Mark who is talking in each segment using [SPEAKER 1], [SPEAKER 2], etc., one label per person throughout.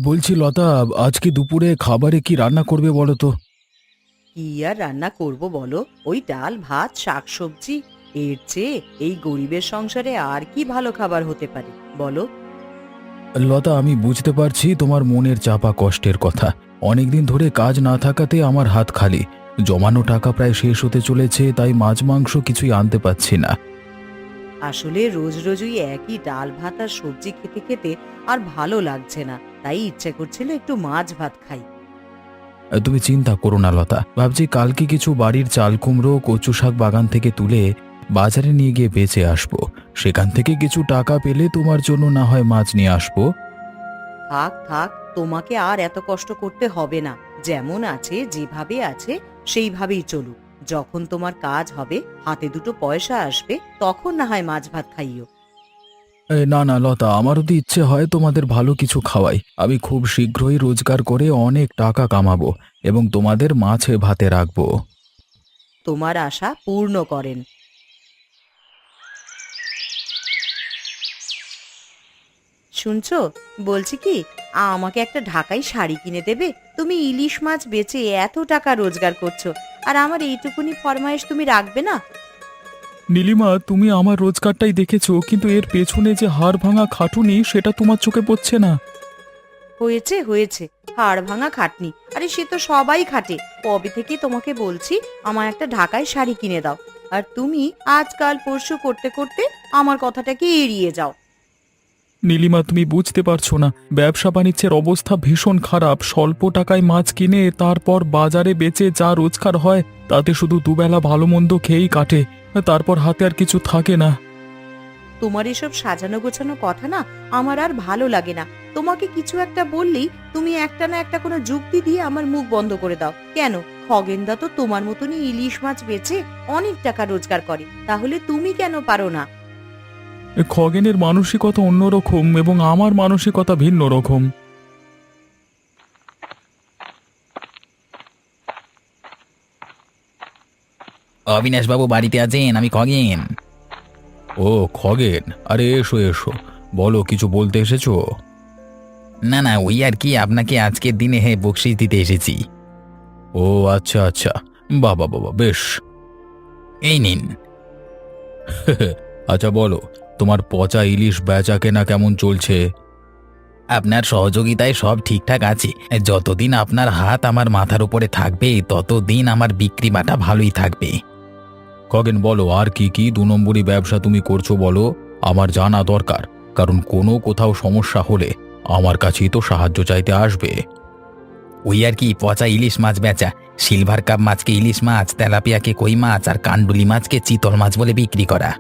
[SPEAKER 1] বলছি লতা, আজকে দুপুরে খাবারে কি রান্না করবে বলো তো?
[SPEAKER 2] কি আর রান্না করব বলো? ওই ডাল ভাত শাকসবজি। এর চেয়ে এই গরিবের সংসারে আর কি ভালো খাবার হতে পারে বলো?
[SPEAKER 1] লতা, আমি বুঝতে পারছি তোমার মনের চাপা কষ্টের কথা। অনেকদিন ধরে কাজ না থাকাতে আমার হাত খালি। জমানো টাকা প্রায় শেষ হতে চলেছে, তাই মাছ মাংস কিছুই আনতে পারছি না।
[SPEAKER 2] আসলে রোজ রোজ ওই একই ডাল ভাত আর সবজি খেতে খেতে আর ভালো লাগছে না, তাই ইচ্ছে করছিল একটু মাছ ভাত খাই।
[SPEAKER 1] তুমি চিন্তা করো না লতা, ভাবছি কালকে কিছু বাড়ির চাল কুমড়ো কচু শাক বাগান থেকে তুলে বাজারে নিয়ে গিয়ে বেচে আসবো। সেখান থেকে কিছু টাকা পেলে তোমার জন্য না হয় মাছ নিয়ে আসবো।
[SPEAKER 2] থাক থাক, তোমাকে আর এত কষ্ট করতে হবে না। যেমন আছে যেভাবে আছে সেইভাবেই চলুক। যখন তোমার কাজ হবে, হাতে দুটো পয়সা আসবে, তখন না হয় মাছ ভাত খাইও।
[SPEAKER 1] না না লতা, আমারও তো ইচ্ছে হয় তোমাদের ভালো কিছু খাওয়াই। আমি খুব শীঘ্রই রোজগার করে অনেক টাকা কামাবো এবং তোমাদের মাছে ভাতে রাখবো।
[SPEAKER 2] তোমার আশা পূর্ণ করেন। শুনছো? বলছি কি, আমাকে একটা ঢাকাই শাড়ি কিনে দেবে? তুমি ইলিশ মাছ বেচে এত টাকা রোজগার করছো, আর আমার এইটুকুনি ফরমাইশ তুমি রাখবে না?
[SPEAKER 1] নীলিমা, তুমি আমার রোজগারটাই দেখেছো, কিন্তু এর পেছনে যে হাড় ভাঙা খাটুনি সেটা তোমার চোখে পড়ছে না।
[SPEAKER 2] হয়েছে হয়েছে, হাড় ভাঙা খাটনি, আরে সে তো সবাই খাটে। কবে থেকে তোমাকে বলছি আমার একটা ঢাকাই শাড়ি কিনে দাও, আর তুমি আজকাল পরশু করতে করতে আমার কথাটাকে এড়িয়ে যাও।
[SPEAKER 1] নীলিমা, তুমি বুঝতে পারছো না, ব্যবসা বাণিজ্যের অবস্থা ভীষণ খারাপ। স্বল্প টাকায় মাছ কিনে তারপর বাজারে বেচে যা রোজগার হয় তাতে শুধু দুবেলা ভালো মন্দ খেয়েই কাটে। তারপর হাতে আর কিছু থাকে না।
[SPEAKER 2] তোমার এসব সাজানো গোছানো কথা না আমার আর ভালো লাগে না। তোমাকে কিছু একটা বললেই তুমি একটা না একটা কোনো যুক্তি দিয়ে আমার মুখ বন্ধ করে দাও কেন? খগেনদা তো তোমার মতনই ইলিশ মাছ বেচে অনেক টাকা রোজগার করে, তাহলে তুমি কেন পারো না?
[SPEAKER 1] খগেনের মানসিকতা অন্যরকম এবং আমার মানসিকতা ভিন্ন রকম।
[SPEAKER 3] অবিনাশবাবু বাড়িতে আছেন? আমি খগেন।
[SPEAKER 1] ও খগেন, আরে এসো এসো। বলো, কিছু বলতে এসেছো?
[SPEAKER 3] না না, ওই আর কি, আপনাকে আজকের দিনে বকশিস দিতে এসেছি।
[SPEAKER 1] ও আচ্ছা আচ্ছা, বাবা বাবা, বেশ।
[SPEAKER 3] এই নিন।
[SPEAKER 1] আচ্ছা বলো, তোমার পচা ইলিশ বেচা কেনা কেমন চলছে?
[SPEAKER 3] আপনার সহযোগিতায় সব ঠিকঠাক আছে। যতদিন আপনার হাত আমার মাথার উপরে থাকবে ততদিন আমার বিক্রি বাটা ভালোই থাকবে।
[SPEAKER 1] খগেন বলো, আর কি কি দু নম্বরই ব্যবসা তুমি করছো বলো? আমার জানা দরকার, কারণ কোনো কোথাও সমস্যা হলে আমার কাছেই তো সাহায্য চাইতে আসবে।
[SPEAKER 3] ওই আর কি, পচা ইলিশ মাছ বেচা। সিলভার কাপ মাছকে ইলিশ মাছ, তেলাপিয়াকে কই মাছ, আর কানডুলি মাছকে চিতল মাছ বলে বিক্রি করা।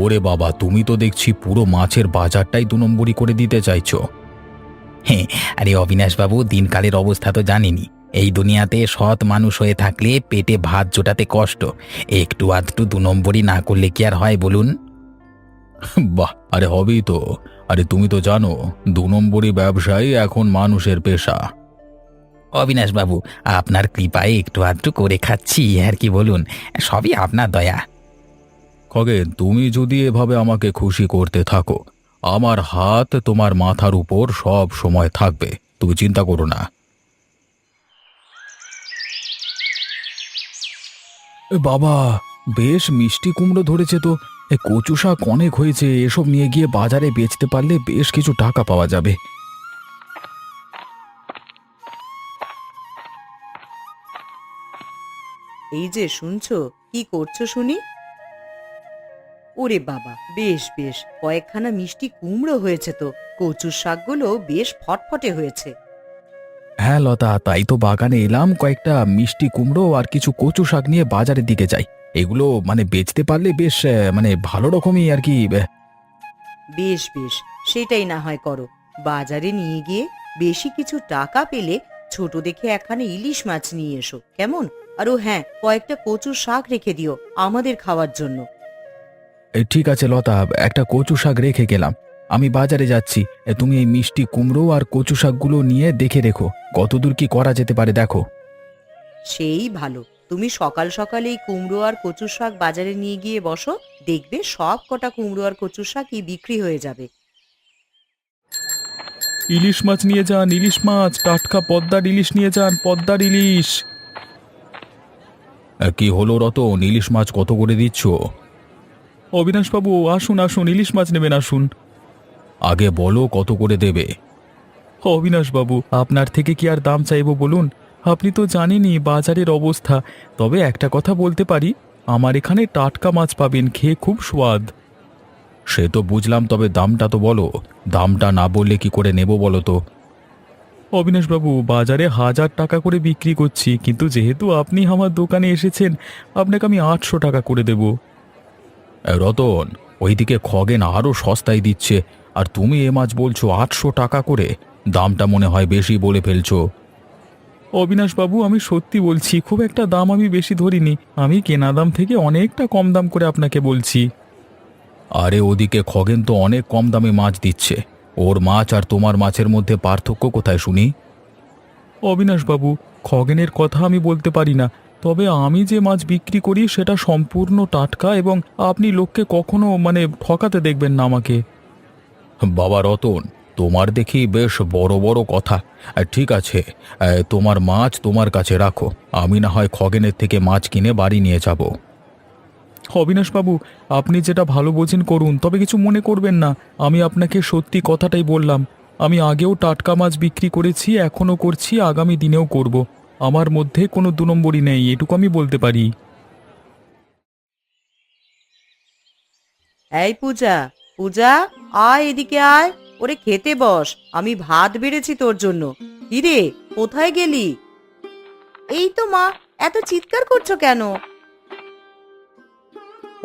[SPEAKER 1] ওরে বাবা, তুমি তো দেখছি পুরো মাছের বাজারটাই দু নম্বরই করে দিতে চাইছো।
[SPEAKER 3] হ্যাঁ, আরে অবিনাশবাবু, দিনকালের অবস্থা তো জানেনই। এই দুনিয়াতে সৎ মানুষ হয়ে থাকলে পেটে ভাত জোটাতে কষ্ট। একটু আধটু দু নম্বরই না করলে কি আর হয় বলুন?
[SPEAKER 1] বাহ, আরে হবেই তো। আরে তুমি তো জানো, দু নম্বরই ব্যবসায় এখন মানুষের পেশা।
[SPEAKER 3] অবিনাশবাবু, আপনার কৃপায় একটু আধটু করে খাচ্ছি আর কি বলুন। সবই আপনার দয়া।
[SPEAKER 1] খগেন, তুমি যদি এভাবে আমাকে খুশি করতে থাকো, আমার হাত তোমার মাথার উপর সব সময় থাকবে, তুমি চিন্তা করো না। বাবা, বেশ মিষ্টি কুমড়ো ধরেছে তো। কচু শাক অনেক হয়েছে, এসব নিয়ে গিয়ে বাজারে বেচতে পারলে বেশ কিছু টাকা পাওয়া যাবে।
[SPEAKER 2] এই যে শুনছো, কি করছো শুনি? ওরে বাবা, বেশ বেশ, কয়েকখানা মিষ্টি কুমড়ো হয়েছে তো। কচুর শাকগুলো বেশ ফটফটে হয়েছে।
[SPEAKER 1] হ্যাঁ লতা, তাই তো বাগানে এলাম, কয়েকটা মিষ্টি কুমড়ো আর কিছু কচু শাক নিয়ে বাজারের দিকে যাই। এগুলো মানে বেচতে পারলে বেশ মানে ভালো রকমই আর কি।
[SPEAKER 2] বেশ বেশ, সেটাই না হয় করো। বাজারে নিয়ে গিয়ে বেশি কিছু টাকা পেলে ছোট দেখে একখানা ইলিশ মাছ নিয়ে এসো, কেমন? আরো হ্যাঁ, কয়েকটা কচুর শাক রেখে দিও আমাদের খাওয়ার জন্য।
[SPEAKER 1] ঠিক আছে লতা, একটা কচু শাক রেখে গেলাম। আমি বাজারে যাচ্ছি। তুমি এই মিষ্টি কুমড়ো আর কচু শাকগুলো নিয়ে দেখে রেখো কতদূর কি করা যেতে পারে, দেখো।
[SPEAKER 2] সেই ভালো, তুমি সকাল সকাল এই কুমড়ো আর কচুর শাক বাজারে নিয়ে গিয়ে বসো, দেখবে সব কটা কুমড়ো আর কচুর শাকই বিক্রি হয়ে যাবে।
[SPEAKER 1] ইলিশ মাছ নিয়ে যান, ইলিশ মাছ, টাটকা পদ্মার ইলিশ নিয়ে যান, পদ্মার ইলিশ। কি হলো রতন, ইলিশ মাছ কত করে দিচ্ছ? অবিনাশবাবু আসুন আসুন, ইলিশ মাছ নেবেন আসুন। আগে বলো কত করে দেবে? অবিনাশবাবু, আপনার থেকে কি আর দাম চাইবো বলুন? আপনি তো জানেনই বাজারের অবস্থা। তবে একটা কথা বলতে পারি, আমার এখানে টাটকা মাছ পাবেন, খেয়ে খুব স্বাদ। সে তো বুঝলাম, তবে দামটা তো বলো। দামটা না বললে কি করে নেব বলো তো? অবিনাশবাবু, বাজারে 1000 টাকা করে বিক্রি করছি, কিন্তু যেহেতু আপনি আমার দোকানে এসেছেন, আপনাকে আমি 800 টাকা করে দেব। রতন, ওইদিকে খগেন আরও সস্তায় দিচ্ছে, আর তুমি এ মাছ বলছো 800 টাকা করে? দামটা মনে হয় বেশি বলে ফেলছো। অবিনাশবাবু, আমি সত্যি বলছি, খুব একটা দাম আমি বেশি ধরিনি। আমি কেনা দাম থেকে অনেকটা কম দাম করে আপনাকে বলছি। আরে ওদিকে খগেন তো অনেক কম দামে মাছ দিচ্ছে। ওর মাছ আর তোমার মাছের মধ্যে পার্থক্য কোথায় শুনি? অবিনাশবাবু, খগেনের কথা আমি বলতে পারি না, তবে আমি যে মাছ বিক্রি করি সেটা সম্পূর্ণ টাটকা, এবং আপনি লোককে কখনো ঠকাতে দেখবেন না আমাকে। বাবা রতন, তোমার দেখি বেশ বড় বড় কথা। ঠিক আছে, তোমার মাছ তোমার কাছে রাখো, আমি না হয় খগেনের থেকে মাছ কিনে বাড়ি নিয়ে যাব। অবিনাশবাবু, আপনি যেটা ভালো বোঝেন করুন, তবে কিছু মনে করবেন না। আমি আপনাকে সত্যি কথাটাই বললাম। আমি আগেও টাটকা মাছ বিক্রি করেছি, এখনও করছি, আগামী দিনেও করব। আমার মধ্যে কোনো দু নম্বরই নেই, এটুকু আমি বলতে পারি।
[SPEAKER 2] এই পূজা, পূজা, আয় এদিকে আয়। ওরে খেতে বস, আমি ভাত বেড়েছি তোর জন্য। কিরে, কোথায় গেলি? এই তো মা, এত চিৎকার করছো কেন?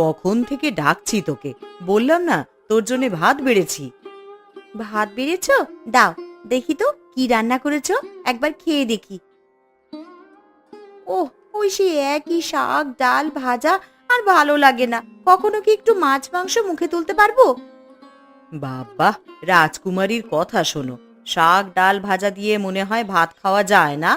[SPEAKER 2] কখন থেকে ডাকছি তোকে, বললাম না তোর জন্য ভাত বেড়েছি। ভাত বেড়েছো? দাও দেখি তো কি রান্না করেছো, একবার খেয়ে দেখি। ওহ, ওই সে একই শাক ডাল ভাজা, আর ভালো লাগে না। কখনো কি একটু মাছ মাংস মুখে তুলতে পারবো? বাবা, রাজকুমারীর কথা শোনো। শাক ডাল ভাজা দিয়ে মনে হয় ভাত খাওয়া যায় না?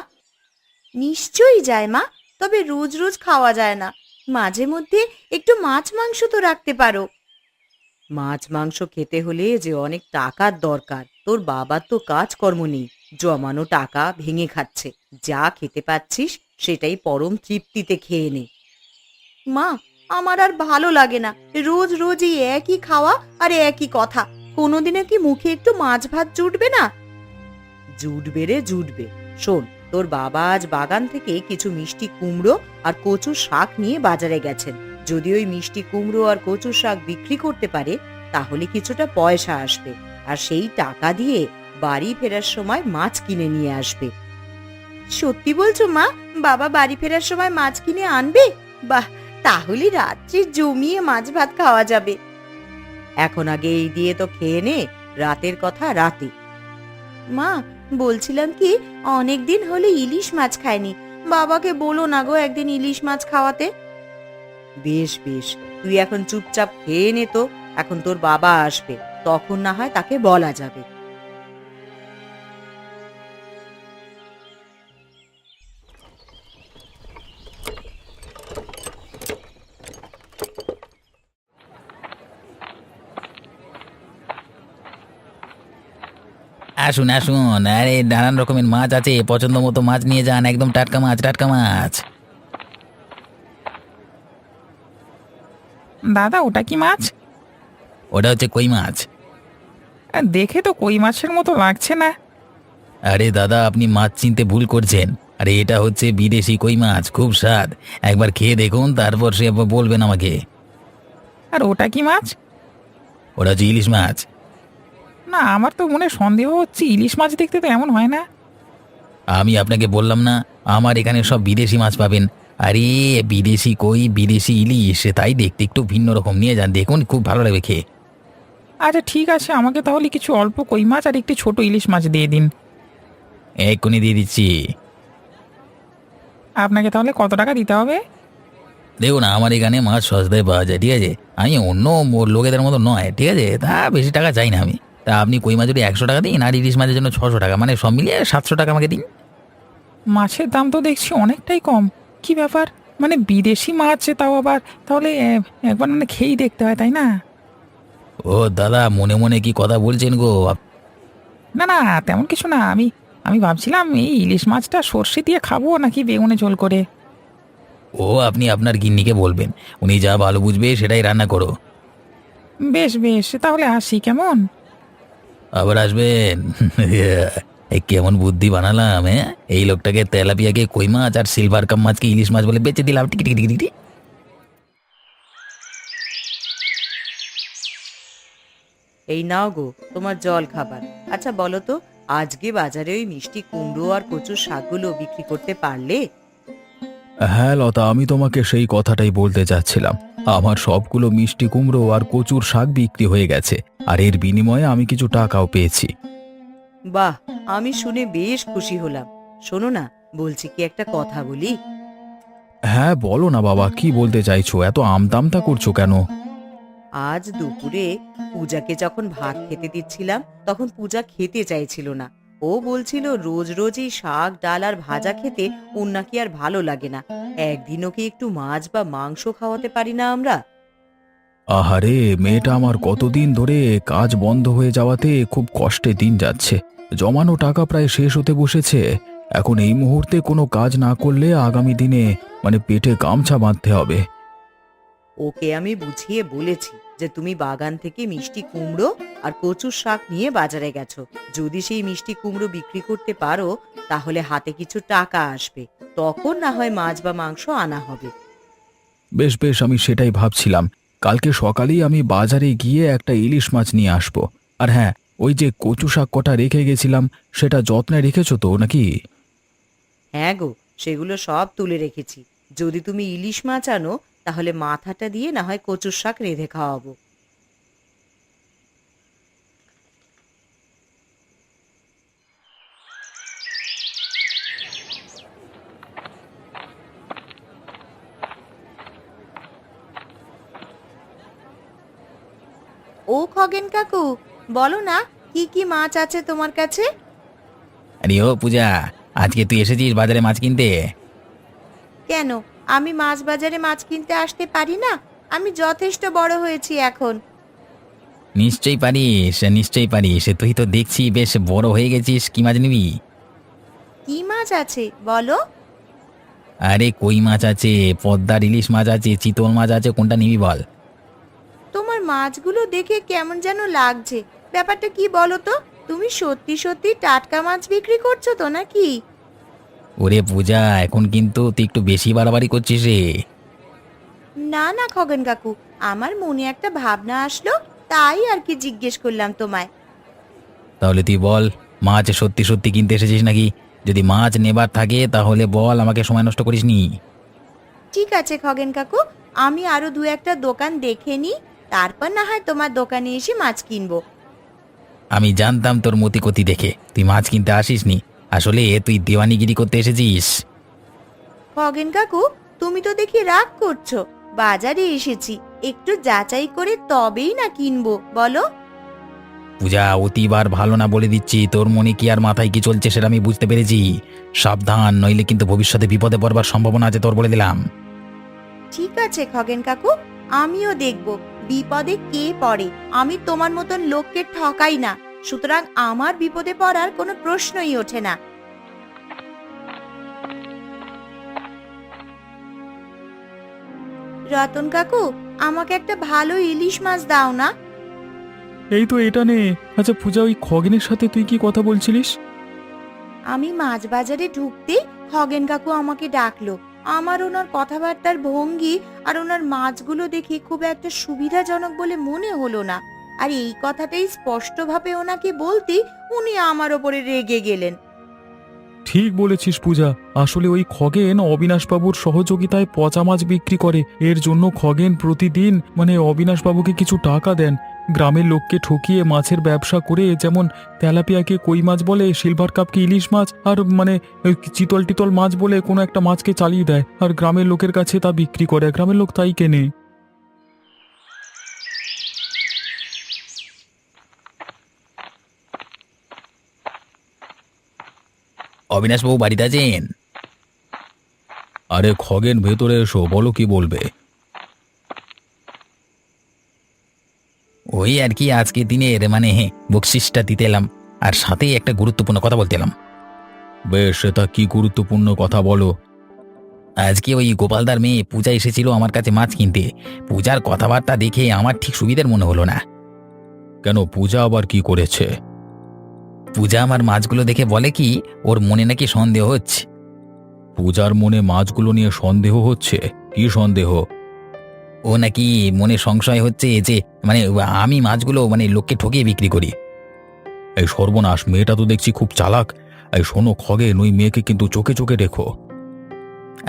[SPEAKER 2] নিশ্চয়ই যায় মা, তবে রোজ রোজ খাওয়া যায় না। মাঝে মধ্যে একটু মাছ মাংস তো রাখতে পারো। মাছ মাংস খেতে হলে যে অনেক টাকার দরকার। তোর বাবার তো কাজকর্ম নেই, জমানো টাকা ভেঙে খাচ্ছে। যা খেতে পাচ্ছিস সেটাই পরম তৃপ্তিতে খেয়ে নে। মা, আমার আর ভালো লাগে না, রোজ রোজ এই একই খাওয়া আর একই কথা। কোনোদিনও কি মুখে একটু মাছ ভাত জুটবে না? জুটবে রে জুটবে। শোন, তোর বাবা আজ বাগান থেকে কিছু মিষ্টি কুমড়ো আর কচু শাক নিয়ে বাজারে গেছেন। যদি ওই মিষ্টি কুমড়ো আর কচু শাক বিক্রি করতে পারে, তাহলে কিছুটা পয়সা আসবে, আর সেই টাকা দিয়ে বাড়ি ফেরার সময় মাছ কিনে নিয়ে আসবে। সত্যি বলছো মা? বাবা বাড়ি ফেরার সময় মাছ কিনে আনবে? বাহ, তাহলে রাত্রি জমিয়ে মাছ ভাত খাওয়া যাবে। এখন আগে এই দিয়ে তো খেয়ে নে, রাতের কথা রাতে। মা, বলছিলাম কি, অনেকদিন হলে ইলিশ মাছ খাইনি। বাবাকে বলো না গো একদিন ইলিশ মাছ খাওয়াতে। বেশ বেশ, তুই এখন চুপচাপ খেয়ে নে তো। এখন তোর বাবা আসবে, তখন না হয় তাকে বলা যাবে।
[SPEAKER 3] আসুন আসুন, আরে নানান রকমের মাছ আছে, পছন্দ মতো মাছ নিয়ে যান, একদম টাটকা মাছ টাটকা মাছ।
[SPEAKER 4] দাদা, ওটা কি মাছ?
[SPEAKER 3] ওটা হচ্ছে কই মাছ।
[SPEAKER 4] দেখে তো কই মাছের মতো লাগছে না।
[SPEAKER 3] আরে দাদা, আপনি মাছ চিনতে ভুল করছেন। আরে এটা হচ্ছে বিদেশি কই মাছ, খুব স্বাদ। একবার খেয়ে দেখুন, তারপর সে বলবেন আমাকে।
[SPEAKER 4] আর ওটা কি মাছ?
[SPEAKER 3] ওটা হচ্ছে ইলিশ মাছ।
[SPEAKER 4] না, আমার তো মনে সন্দেহ হচ্ছে, ইলিশ মাছ দেখতে তো এমন হয় না।
[SPEAKER 3] আমি আপনাকে বললাম না, আমার এখানে সব বিদেশি মাছ পাবেন। আরে বিদেশি কই, বিদেশি ইলিশ, তাই দেখতে একটু ভিন্ন রকম। নিয়ে যান, দেখুন, খুব ভালো লাগবে খেয়ে।
[SPEAKER 4] আচ্ছা ঠিক আছে, আমাকে তাহলে কিছু অল্প কই মাছ আর একটি ছোট ইলিশ মাছ দিয়ে দিন।
[SPEAKER 3] এক্ষুনি দিয়ে দিচ্ছি।
[SPEAKER 4] আপনাকে তাহলে কত টাকা দিতে হবে?
[SPEAKER 3] দেখুন, আমার এখানে মাছ সস্তায় পাওয়া যায়, ঠিক আছে? আমি অন্য লোকেদের মতো নয়, ঠিক আছে? তা বেশি টাকা চাই না আমি। তা আপনি কই মাছ যদি 100 টাকা দিন, আর ইলিশ মাছের জন্য 600 টাকা, মানে সব মিলিয়ে 700 টাকা আমাকে দিন।
[SPEAKER 4] মাছের দাম তো দেখছি অনেকটাই কম। কি ব্যাপার, মানে বিদেশি মাছ, তাও আবার, তাহলে একবার খেয়েই দেখতে হয়, তাই না?
[SPEAKER 3] ও দাদা, মনে মনে কি কথা বলছেন গো?
[SPEAKER 4] না না, তেমন কিছু না। আমি আমি ভাবছিলাম এই ইলিশ মাছটা সর্ষে দিয়ে খাবো নাকি বেগুনে ঝোল করে।
[SPEAKER 3] ও আপনি আপনার গিন্নিকে বলবেন, উনি যা ভালো বুঝবে সেটাই রান্না করো।
[SPEAKER 4] বেশ বেশ, তাহলে আসি কেমন?
[SPEAKER 3] আবার আসবেন। এই কেমন বুদ্ধি বানালাম, হ্যাঁ? এই লোকটাকে তেলাপিয়াকে কই মাছ আর সিলভার কাপ মাছকে ইলিশ মাছ বলে বেচে দিলাম। টিকি টিকি টিকি টিকি।
[SPEAKER 2] এই নাও গো তোমার জল খাবার। আচ্ছা বলো তো, আজকে বাজারে ওই মিষ্টি কুমড়ো আর কচুর শাকগুলো বিক্রি করতে পারলে?
[SPEAKER 1] হ্যাঁ লতা, আমি তোমাকে সেই কথাটাই বলতে যাচ্ছিলাম। আমার সবগুলো মিষ্টি কুমড়ো আর কচুর শাক বিক্রি হয়ে গেছে, আর এর বিনিময়ে আমি কিছু টাকাও পেয়েছি।
[SPEAKER 2] বাহ, আমি শুনে বেশ খুশি হলাম। শোনো না, বলছি কি একটা কথা বলি?
[SPEAKER 1] হ্যাঁ বলো না বাবা, কি বলতে চাইছো? এত আমতামতা করছো কেন?
[SPEAKER 2] আজ দুপুরে পূজাকে যখন ভাত খেতে দিচ্ছিলাম তখন পূজা খেতে চাইছিল না। ও বলছিল রোজ রোজ এই শাক ডাল আর ভাজা খেতে ওর নাকি আর ভালো লাগে না। একদিনও কি একটু মাছ বা মাংস খাওয়াতে পারি না আমরা?
[SPEAKER 1] আহারে, মেয়েটা আমার কতদিন ধরে কাজ বন্ধ হয়ে যাওয়াতে খুব কষ্টে দিন যাচ্ছে। জমানো টাকা প্রায় শেষ হতে বসেছে। এখন এই মুহূর্তে কোনো কাজ না করলে আগামী দিনে পেটে গামছা বাঁধতে হবে।
[SPEAKER 2] ওকে আমি বুঝিয়ে বলেছি যে তুমি বাগান থেকে মিষ্টি কুমড়ো আর কচুর শাক নিয়ে বাজারে গেছো। যদি সেই মিষ্টি কুমড়ো বিক্রি করতে পারো তাহলে হাতে কিছু টাকা আসবে, তখন না হয় মাছ বা মাংস আনা হবে।
[SPEAKER 1] বেশ বেশ, আমি সেটাই ভাবছিলাম। কালকে সকালেই আমি বাজারে গিয়ে একটা ইলিশ মাছ নিয়ে আসবো। আর হ্যাঁ, ওই যে কচু শাক কটা রেখে গেছিলাম, সেটা যত্নে রেখেছো তো নাকি?
[SPEAKER 2] হ্যাঁ গো, সেগুলো সব তুলে রেখেছি। যদি তুমি ইলিশ মাছ আনো তাহলে মাথাটা দিয়ে না হয় কচুর শাক রেঁধে খাওয়াবো। ও খগেন কাকু, বলো না কি কি মাছ আছে তোমার কাছে?
[SPEAKER 3] আরে ও পূজা, আজকে তুই এসেছিস বাজারে মাছ কিনতে?
[SPEAKER 2] কেন, আমি মাছ বাজারে মাছ কিনতে আসতে পারি না? আমি যথেষ্ট বড় হয়েছি এখন।
[SPEAKER 3] নিশ্চয়ই পারিস, নিশ্চয়ই পারিস। তুই তো দেখছি বেশ বড় হয়ে গেছিস। কি মাছ নিবি?
[SPEAKER 2] কি মাছ আছে বলো?
[SPEAKER 3] আরে কই মাছ আছে, পদ্মার ইলিশ মাছ আছে, চিতল মাছ আছে, কোনটা নিবি বল?
[SPEAKER 2] তোমার মাছগুলো দেখে কেমন যেন লাগছে। ব্যাপারটা কি বলো তো? তুমি সত্যি সত্যি টাটকা মাছ বিক্রি করছো তো নাকি?
[SPEAKER 3] ওরে পূজা, এখন কিন্তু তুই একটু বেশি বাড়াবাড়ি করছিস রে।
[SPEAKER 2] না না খগেন কাকু, আমার মনে একটা ভাবনা আসলো, তাই আর কি জিজ্ঞেস করলাম তোমায়।
[SPEAKER 3] তাহলে তুই বল, মাছ সত্যি সত্যি কিনতে এসেছিস নাকি? যদি মাছ নেবার থাকে তাহলে বল, আমাকে সময় নষ্ট করিস নি।
[SPEAKER 2] ঠিক আছে খগেন কাকু, আমি আরো দু একটা দোকান দেখে নিই, তারপর না হয় তোমার দোকানে এসে মাছ কিনবো।
[SPEAKER 3] আমি জানতাম তোর মতিগতি দেখে তুই মাছ কিনতে আসিস নি। আসলে তুই দেওয়ানিগিরি করতে এসেছিস।
[SPEAKER 2] খগেন কাকু, তুমি তো দেখি রাগ করছো। বাজারে এসেছি, একটু যাচাই করে তবেই না কিনবো, বলো।
[SPEAKER 3] পূজা, অতিবার ভালো না বলে দিচ্ছি। তোর মনে কি আর মাথায় কি চলছে সেটা আমি বুঝতে পেরেছি। সাবধান, নইলে কিন্তু ভবিষ্যতে বিপদে পড়বার সম্ভাবনা আছে, তোর বলে দিলাম।
[SPEAKER 2] ঠিক আছে খগেন কাকু, আমিও দেখব বিপদে কে পড়ে। আমি তোমার মতন লোককে ঠকাই না, সুতরাং আমার বিপদে পড়ার কোনো প্রশ্নই ওঠে না। রতন কাকু, আমাকে একটা ভালো ইলিশ মাছ দাও না।
[SPEAKER 1] এই তো এটা নে। আচ্ছা পূজা, ওই খগেনের সাথে তুই কি কথা বলছিলিস?
[SPEAKER 2] আমি মাছ বাজারে ঢুকতেই খগেন কাকু আমাকে ডাকলো। আমার ওনার কথাবার্তার ভঙ্গি আর ওনার মাছগুলো দেখে খুব একটা সুবিধাজনক বলে মনে হলো না। আর এই কথাটাই স্পষ্টভাবে ওনাকে বলতে উনি আমার ওপরে রেগে গেলেন।
[SPEAKER 1] ঠিক বলেছিস পূজা, আসলে ওই খগেন অবিনাশবাবুর সহযোগিতায় পচা মাছ বিক্রি করে। এর জন্য খগেন প্রতিদিন অবিনাশবাবুকে কিছু টাকা দেন। গ্রামের লোককে ঠকিয়ে মাছের ব্যবসা করে, যেমন তেলাপিয়াকে কই মাছ বলে, সিলভার কাপকে ইলিশ মাছ, আর ওই চিতল টিতল মাছ বলে কোনো একটা মাছকে চালিয়ে দেয়, আর গ্রামের লোকের কাছে তা বিক্রি করে। গ্রামের লোক তাই কেনে।
[SPEAKER 3] অবিনাশবাবু বাড়িতে আছেন?
[SPEAKER 1] আরে খগেন, ভেতরে এসো, বলো কি বলবে।
[SPEAKER 3] ওই আর কি, আজকে দিনের বকশিসটা দিতে এলাম। আর সাথে একটা গুরুত্বপূর্ণ কথা বলতে এলাম।
[SPEAKER 1] বেশ, সেটা কি গুরুত্বপূর্ণ কথা বলো?
[SPEAKER 3] আজকে ওই গোপালদার মেয়ে পূজা এসেছিল আমার কাছে মাছ কিনতে। পূজার কথাবার্তা দেখে আমার ঠিক সুবিধার মনে হলো না।
[SPEAKER 1] কেন, পূজা আবার কি করেছে?
[SPEAKER 3] পূজা আমার মাছগুলো দেখে বলে কি ওর মনে নাকি সন্দেহ হচ্ছে।
[SPEAKER 1] পূজার মনে মাছগুলো নিয়ে সন্দেহ হচ্ছে? কি সন্দেহ?
[SPEAKER 3] ও নাকি মনে সংশয় হচ্ছে যে মানে আমি মাছগুলো লোককে ঠকিয়ে বিক্রি করি।
[SPEAKER 1] এই সর্বনাশ, মেয়েটা তো দেখছি খুব চালাক। এই শোনো খগেন, ওই মেয়েকে কিন্তু চোখে চোখে রেখো।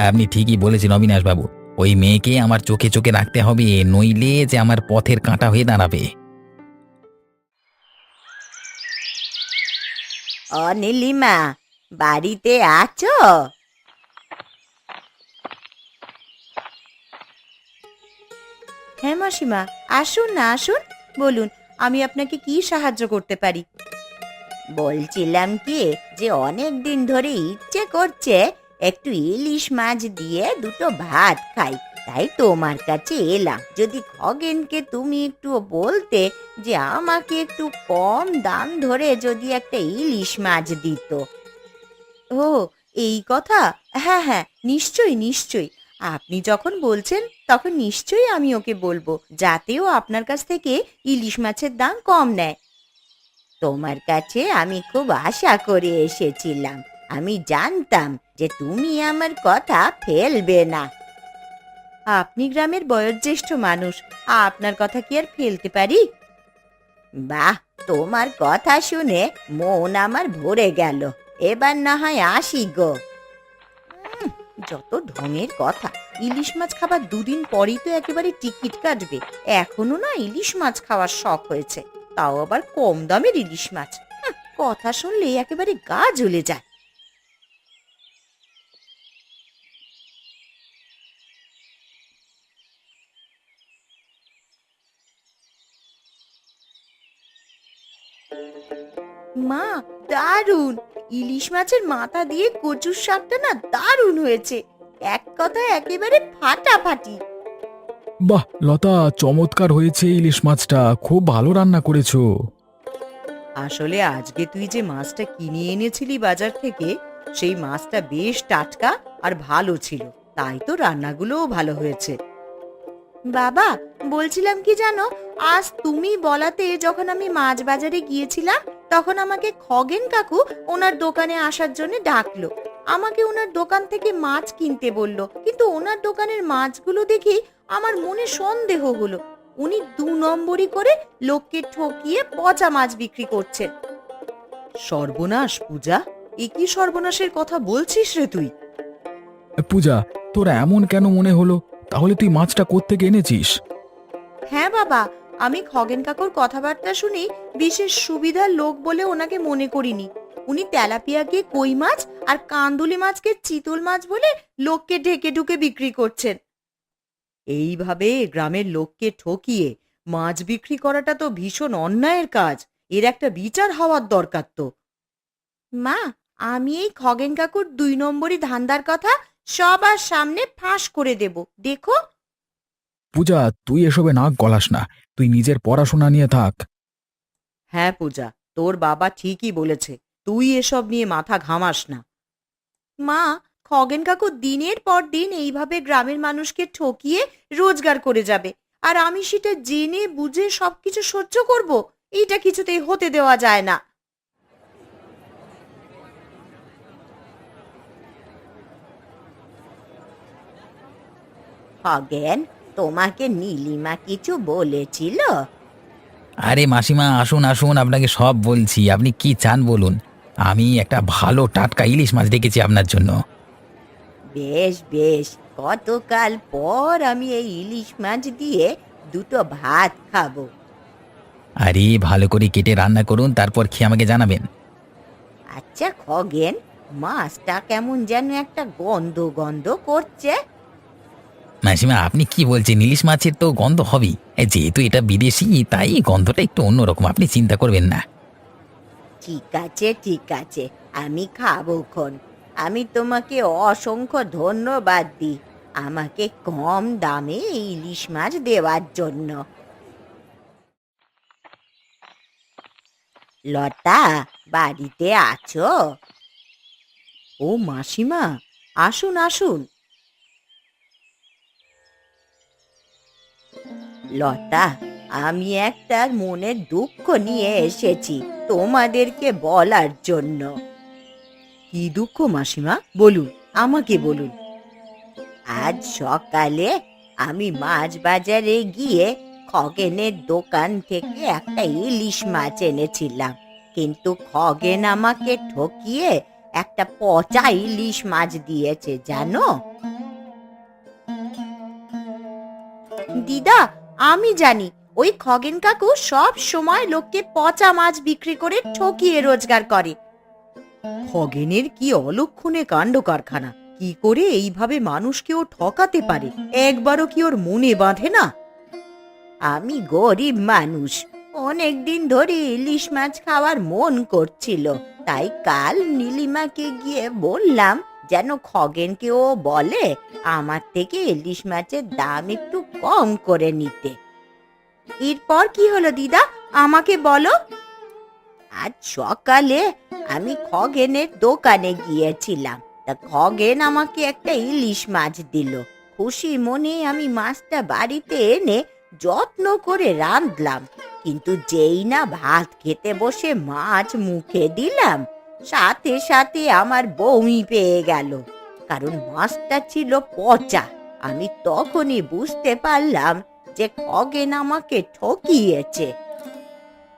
[SPEAKER 3] আপনি ঠিকই বলেছেন অবিনাশবাবু, ওই মেয়েকে আমার চোখে চোখে রাখতে হবে, নইলে যে আমার পথের কাঁটা হয়ে দাঁড়াবে।
[SPEAKER 2] ও নীলিমা, বাড়িতে আছো? হ্যাঁ মাসিমা, আসুন না আসুন, বলুন আমি আপনাকে কি সাহায্য করতে পারি? বলছিলাম কি যে অনেক দিন ধরে ইচ্ছে করছে একটু ইলিশ মাছ দিয়ে দুটো ভাত খাই, তাই তোমার কাছে এলাম। যদি খগেনকে তুমি একটু বলতে যে আমাকে একটু কম দাম ধরে যদি একটা ইলিশ মাছ দিত। ও, এই কথা? হ্যাঁ হ্যাঁ, নিশ্চয়ই নিশ্চয়ই। আপনি যখন বলছেন তখন নিশ্চয়ই আমি ওকে বলবো, যাতেও আপনার কাছ থেকে ইলিশ মাছের দাম কম নেয়। তোমার কাছে আমি খুব আশা করে এসেছিলাম, আমি জানতাম যে তুমি আমার কথা ফেলবে না। আপনি গ্রামের বয়োজ্যেষ্ঠ মানুষ, আপনার কথা কি আর ফেলতে পারি? বাহ, তোমার কথা শুনে মন আমার ভরে গেল। এবার না হয় আসি গো। যত ঢঙের কথা! ইলিশ মাছ খাবার দুদিন পরেই তো একেবারে টিকিট কাটবে, এখনো না ইলিশ মাছ খাওয়ার শখ হয়েছে, তাও আবার কম দামের ইলিশ মাছ। কথা শুনলে একেবারে গা জ্বলে যায়। মা, দারুন! ইলিশ মাছের মাথা দিয়ে কচুর শাকটা না দারুন হয়েছে, এক কথায় একেবারে ফাটাফাটি।
[SPEAKER 1] বাহ লতা, চমৎকার হয়েছে ইলিশ মাছটা, খুব ভালো রান্না করেছো।
[SPEAKER 2] আসলে আজকে তুই যে মাছটা কিনে এনেছিলি বাজার থেকে, সেই মাছটা বেশ টাটকা আর ভালো ছিল, তাই তো রান্নাগুলোও ভালো হয়েছে। বাবা, বলছিলাম কি জানো, আজ তুমি বলাতে যখন আমি মাছ বাজারে গিয়েছিলাম তখন আমাকে খগেন কাকু ওনার দোকানে আসার জন্য ডাকলো। আমাকে ওনার দোকান থেকে মাছ কিনতে বলল, কিন্তু ওনার দোকানের মাছগুলো দেখে আমার মনে সন্দেহ হলো। উনি 2 নম্বরি করে লোককে ঠকিয়ে পচা মাছ বিক্রি করছেন। সর্বনাশ পূজা, এ কি সর্বনাশের কথা বলছিস রে তুই?
[SPEAKER 1] পূজা, তোর এমন কেন মনে হলো? তাহলে তুই মাছটা কোত্থেকে এনেছিস?
[SPEAKER 2] হ্যাঁ বাবা, আমি খগেন কাকুর কথাবার্তা শুনে বিশেষ সুবিধার লোক বলে ওনাকে মনে করিনি। উনি তেলাপিয়াকে কই মাছ আর কান্দুলি মাছকে চিতল মাছ বলে লোককে ঢেকে ঢুকে বিক্রি করছেন। এইভাবে গ্রামের লোককে ঠকিয়ে মাছ বিক্রি করাটা তো ভীষণ অন্যায়ের কাজ, এর একটা বিচার হওয়ার দরকার তো। মা, আমি এই খগেন কাকুর 2 নম্বরি ধান্দার কথা সবার সামনে ফাঁস করে দেব, দেখো।
[SPEAKER 1] পূজা, তুই এসবে নাক গলাস না, তুই নিজের পড়াশোনা নিয়ে থাক।
[SPEAKER 2] হ্যাঁ পূজা, তোর বাবা ঠিকই বলেছে, তুই এসব নিয়ে মাথা ঘামাস না। মা, খগেন কাকু দিনের পর দিন এইভাবে গ্রামের মানুষকে ঠকিয়ে রোজগার করে যাবে, আর আমি সেটা জেনে বুঝে সবকিছু সহ্য করব? এটা কিছুতেই হতে দেওয়া যায় না। খগেন, তোমাকে নীলিমা কিছু বলেছিল?
[SPEAKER 3] আরে মাসিমা, আসুন আসুন, আপনাকে সব বলছি। আপনি কি চান বলুন। আমি একটা ভালো টাটকা ইলিশ মাছ রেখেছি আপনার জন্য।
[SPEAKER 2] বেশ বেশ, কতকাল পর আমি এই ইলিশ মাছ দিয়ে দুটো ভাত খাবো।
[SPEAKER 3] আরে ভালো করে কেটে রান্না করুন, তারপর খেয়ে আমাকে জানাবেন।
[SPEAKER 2] আচ্ছা খগেন, মাছটা কেমন যেন একটা গন্ধ গন্ধ করছে।
[SPEAKER 3] মাসিমা, আপনি কি বলছেন? ইলিশ মাছের তো গন্ধ হবেই। যেহেতু এটা বিদেশি, তাই গন্ধটা একটু অন্যরকম, আপনি চিন্তা করবেন না।
[SPEAKER 2] ঠিক আছে ঠিক আছে, আমি খাবো খন। আমি তোমাকে অসংখ্য ধন্যবাদ দিই আমাকে কম দামে এই ইলিশ মাছ দেওয়ার জন্য। লতা, বাড়িতে আছো? ও মাসিমা, আসুন আসুন। লতা, আমি একটা মনের দুঃখ নিয়ে এসেছি তোমাদেরকে বলার জন্য। কি দুঃখ মাসিমা, বলুন, আমাকে বলুন। আজ সকালে আমি মাছ বাজারে গিয়ে খগেনের দোকান থেকে একটা ইলিশ মাছ এনেছিলাম, কিন্তু খগেন আমাকে ঠকিয়ে একটা পচা ইলিশ মাছ দিয়েছে জানো। দিদা, আমি জানি ওই খগেন কাকু সব সময় লোককে পচা মাছ বিক্রি করে ঠকিয়ে রোজগার করে। খগেনের কি অলক্ষণে কাণ্ড কারখানা, কি করে এইভাবে মানুষকেও ঠকাতে পারে, একবারও কি ওর মনে বাঁধে না? আমি গরিব মানুষ, অনেক দিন ধরে ইলিশ মাছ খাওয়ার মন করছিল, তাই কাল নীলিমাকে গিয়ে বললাম যেন খগেনকে ও বলে আমার থেকে ইলিশ মাছের দাম একটু কম করে নিতে। এরপর কি হলো দিদা, আমাকে বলো। আজ সকালে আমি খগেনের দোকানে গিয়েছিলাম, তা খগেন আমাকে একটা ইলিশ মাছ দিল। খুশি মনে আমি মাছটা বাড়িতে এনে যত্ন করে রাঁধলাম, কিন্তু যেই না ভাত খেতে বসে মাছ মুখে দিলাম, সাথে সাথে আমার বমি পেয়ে গেল, কারণ মাছটা ছিল পচা। আমি তখনই বুঝতে পারলাম যে খগেন আমাকে ঠকিয়েছে।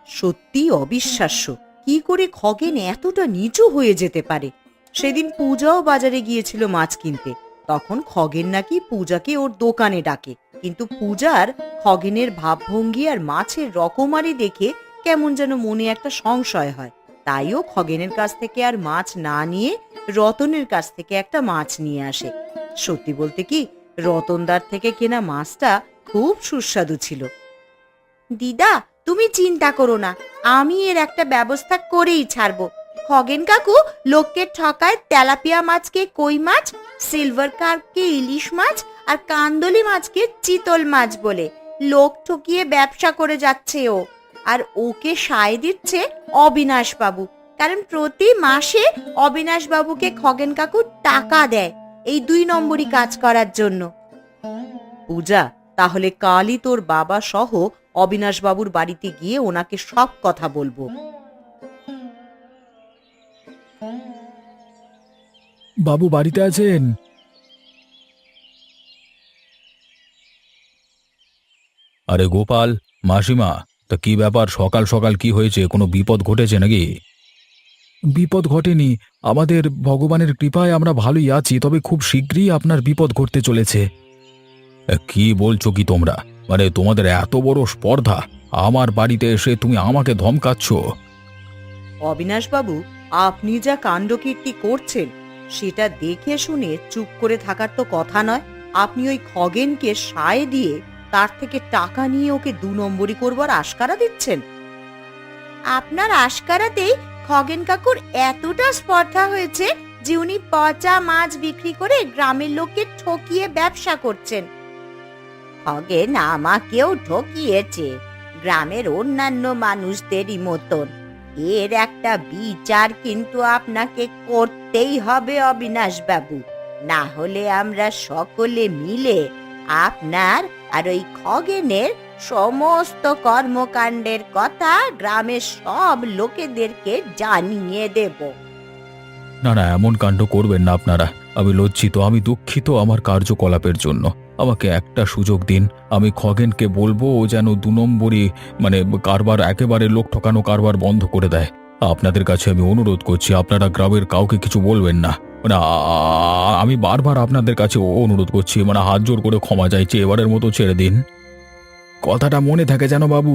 [SPEAKER 2] সত্যি অবিশ্বাস্য, কি করে খগেন এতটা নিচু হয়ে যেতে পারে। সেদিন পূজাও বাজারে গিয়েছিল মাছ কিনতে, তখন খগেন নাকি পূজাকে ওর দোকানে ডাকে, কিন্তু পূজার খগেনের ভাবভঙ্গি আর মাছের রকমারি দেখে কেমন যেন মনে একটা সংশয় হয়, তাইও খগেনের কাছ থেকে আর মাছ না নিয়ে রতনের কাছ থেকে একটা মাছ নিয়ে আসে। সত্যি বলতে কি, রতনদার থেকে কেনা মাছটা খুব সুস্বাদু ছিল। দিদা, তুমি চিন্তা করো না, আমি এর একটা ব্যবস্থা করেই ছাড়বো। খগেন কাকু লোককে ঠকায় তেলাপিয়া মাছকে কই মাছ, সিলভার কার্পকে ইলিশ মাছ আর কান্দলি মাছকে চিতল মাছ বলে লোক ঠকিয়ে ব্যবসা করে যাচ্ছে ও। আর ওকে সায় দিচ্ছে অবিনাশ বাবু, কারণ প্রতি মাসে অবিনাশ বাবুকে খগেন কাকু টাকা দেয় এই 2 নম্বরই কাজ করার জন্য। পূজা, তাহলে কালই তোর বাবা সহ অবিনাশ বাবুর বাড়িতে গিয়ে ওনাকে সব কথা বলবো।
[SPEAKER 1] বাবু বাড়িতে আছেন?
[SPEAKER 3] আরে গোপাল, মাসিমা, তা কি ব্যাপার, সকাল সকাল কি হয়েছে? কোনো বিপদ ঘটেছে নাকি?
[SPEAKER 1] বিপদ ঘটেনি, আমাদের ভগবানের কৃপায় আমরা ভালোই আছি, তবে খুব শীঘ্রই আপনার বিপদ ঘটতে চলেছে।
[SPEAKER 3] কি বলছো কি তোমরা? মানে তোমাদের এত বড় স্পর্ধা, আমার বাড়িতে এসে তুমি আমাকে ধমকাচ্ছ?
[SPEAKER 2] অবিনাশ বাবু, আপনি যা কাণ্ডকীর্তি করছেন সেটা দেখে শুনে চুপ করে থাকার তো কথা নয়। আপনি ওই খগেনকে সায় দিয়ে তার থেকে টাকা নিয়ে ওকে 2 নম্বরি করবার আশকারা দিচ্ছেন। আপনার আশকারাতেই খগেন কাকুর এতটা স্পর্ধা হয়েছে যে উনি পচা মাছ বিক্রি করে গ্রামের লোককে ঠকিয়ে ব্যবসা করছেন। খগেন আমাকেও ঠকিয়েছে, গ্রামের অন্যান্য মানুষদেরই মতন। এর একটা বিচার কিন্তু আপনাকে করতেই হবে অবিনাশ বাবু, না হলে আমরা সকলে মিলে আপনার আর ওই খগেনের সমস্ত কর্মকাণ্ডের কথা গ্রামের সব লোকেদেরকে জানিয়ে দেব।
[SPEAKER 3] না না, এমন কাণ্ড করবেন না আপনারা। আমি লজ্জিত, আমি দুঃখিত আমার কার্যকলাপের জন্য। আমাকে একটা সুযোগ দিন, আমি খগেনকে বলবো ও যেন 2 নম্বরই মানে কারবার, একেবারে লোক ঠকানো কারবার বন্ধ করে দেয়। আপনাদের কাছে আমি অনুরোধ করছি, আপনারা গ্রামের কাউকে কিছু বলবেন না। মানে আমি বারবার আপনাদের কাছে অনুরোধ করছি, মানে হাত জোর করে ক্ষমা চাইছি, এবারের মতো ছেড়ে দিন।
[SPEAKER 1] কথাটা মনে থাকে যেন বাবু।